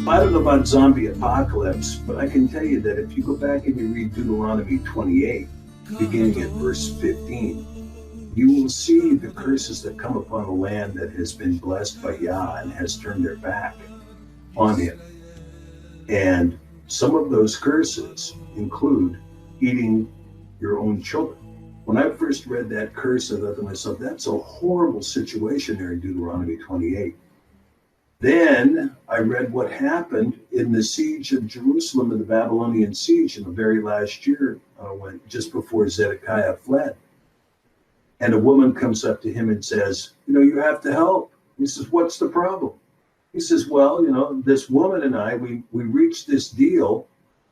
I don't know about zombie apocalypse, but I can tell you that if you go back and you read Deuteronomy 28, beginning at verse 15, you will see the curses that come upon a land that has been blessed by Yah and has turned their back on him. And some of those curses include eating your own children. When I first read that curse, I thought to myself, that's a horrible situation there in Deuteronomy 28. Then I read what happened in the siege of Jerusalem, in the Babylonian siege in the very last year, just before Zedekiah fled. And a woman comes up to him and says, you have to help. He says, what's the problem? He says, well, this woman and I, we reached this deal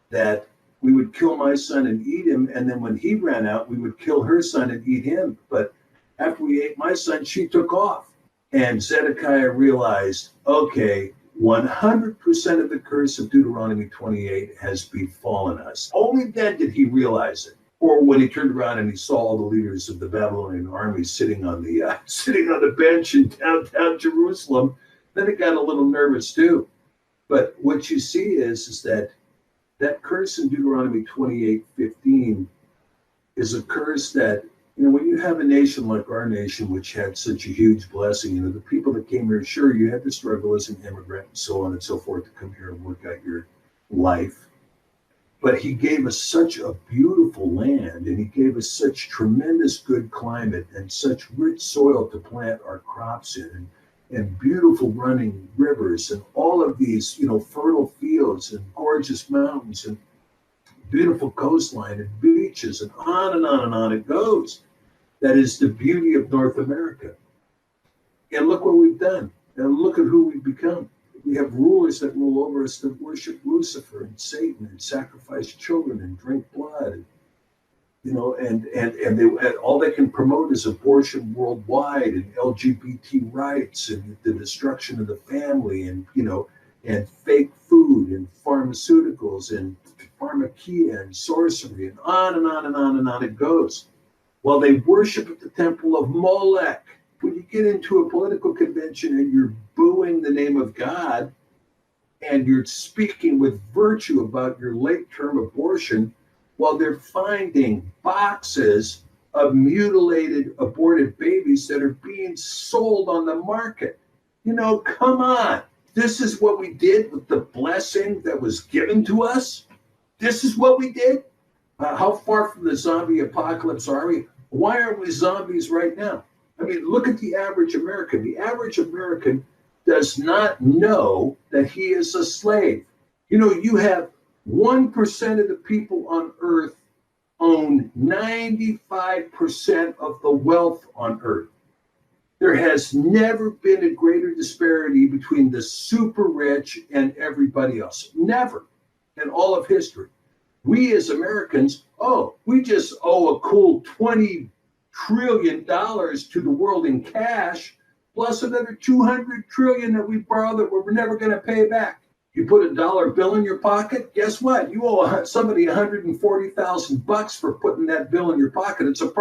that we would kill my son and eat him. And then when he ran out, we would kill her son and eat him. But after we ate my son, she took off. And Zedekiah realized, okay, 100% of the curse of Deuteronomy 28 has befallen us. Only then did he realize it. Or when he turned around and he saw all the leaders of the Babylonian army sitting on the bench in downtown Jerusalem, then he got a little nervous too. But what you see is that curse in Deuteronomy 28:15 is a curse that, when you have a nation like our nation, which had such a huge blessing, the people that came here, sure, you had to struggle as an immigrant and so on and so forth to come here and work out your life. But he gave us such a beautiful land, and he gave us such tremendous good climate and such rich soil to plant our crops in, and beautiful running rivers and all of these, fertile fields and gorgeous mountains and beautiful coastline and beaches, and on and on and on it goes. That is the beauty of North America. And look what we've done. And look at who we've become. We have rulers that rule over us that worship Lucifer and Satan and sacrifice children and drink blood. And all they can promote is abortion worldwide and LGBT rights and the destruction of the family and fake food and pharmaceuticals and pharmakia and sorcery and on and on and on and on it goes. Well, they worship at the temple of Molech. When you get into a political convention and you're booing the name of God and you're speaking with virtue about your late-term abortion, while they're finding boxes of mutilated, aborted babies that are being sold on the market. Come on. This is what we did with the blessing that was given to us. This is what we did. How far from the zombie apocalypse are we? Why aren't we zombies right now? I mean, look at the average American. The average American does not know that he is a slave. You have 1% of the people on earth own 95% of the wealth on earth. There has never been a greater disparity between the super rich and everybody else. Never in all of history. We as Americans, we just owe a cool $20 trillion to the world in cash, plus another $200 trillion that we borrow that we're never going to pay back. You put a dollar bill in your pocket, guess what? You owe somebody $140,000 for putting that bill in your pocket. It's a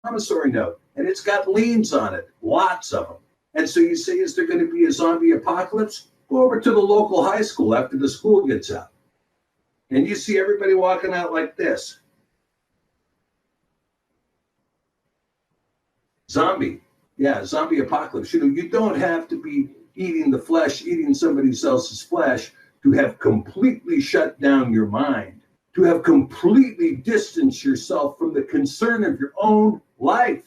promissory note, and it's got liens on it, lots of them. And so you say, is there going to be a zombie apocalypse? Go over to the local high school after the school gets out. And you see everybody walking out like this. Zombie apocalypse. You don't have to be eating the flesh, eating somebody else's flesh to have completely shut down your mind, to have completely distanced yourself from the concern of your own life.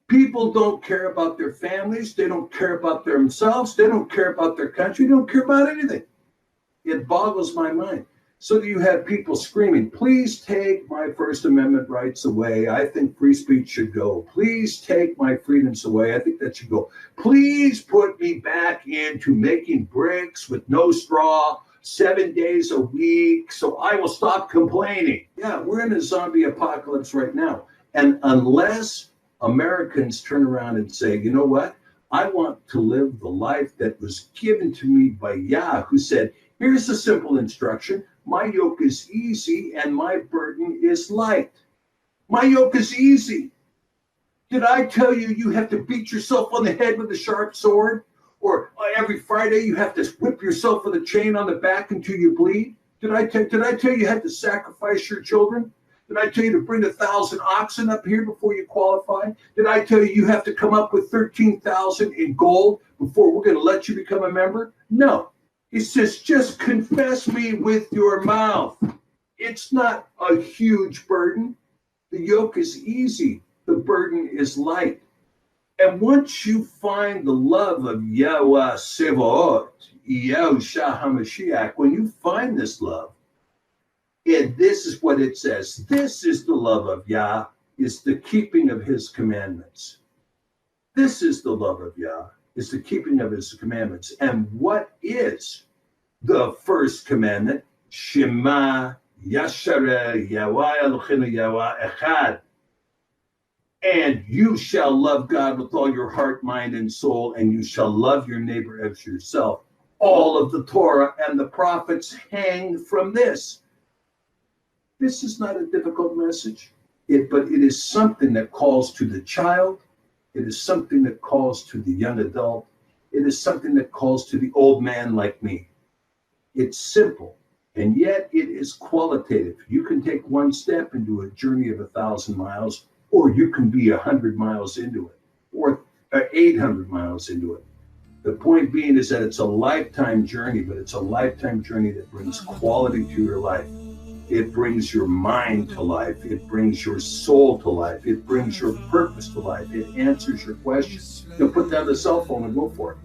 People don't care about their families. They don't care about themselves. They don't care about their country. They don't care about anything. It boggles my mind. So you have people screaming, please take my First Amendment rights away. I think free speech should go. Please take my freedoms away. I think that should go. Please put me back into making bricks with no straw 7 days a week so I will stop complaining. Yeah, we're in a zombie apocalypse right now. And unless Americans turn around and say, you know what? I want to live the life that was given to me by Yah, who said, here's a simple instruction. My yoke is easy and my burden is light. My yoke is easy. Did I tell you you have to beat yourself on the head with a sharp sword? Or every Friday you have to whip yourself with a chain on the back until you bleed? Did I tell you you had to sacrifice your children? Did I tell you to bring 1,000 oxen up here before you qualify? Did I tell you you have to come up with 13,000 in gold before we're going to let you become a member? No. He says, just confess me with your mouth. It's not a huge burden. The yoke is easy. The burden is light. And once you find the love of Yahweh Sevaot, Yahushua HaMashiach, when you find this love, this is what it says. This is the love of Yah, is the keeping of his commandments. This is the love of Yah, is the keeping of his commandments. And what is the first commandment? Shema Yashareh Yahweh Eloheinu Yahweh Echad. And you shall love God with all your heart, mind, and soul, and you shall love your neighbor as yourself. All of the Torah and the prophets hang from this. This is not a difficult message, but it is something that calls to the child. It is something that calls to the young adult. It is something that calls to the old man like me. It's simple, and yet it is qualitative. You can take one step into a journey of 1,000 miles, or you can be 100 miles into it, or 800 miles into it. The point being is that it's a lifetime journey, but it's a lifetime journey that brings quality to your life. It brings your mind to life. It brings your soul to life. It brings your purpose to life. It answers your questions. You'll put down the cell phone and go for it.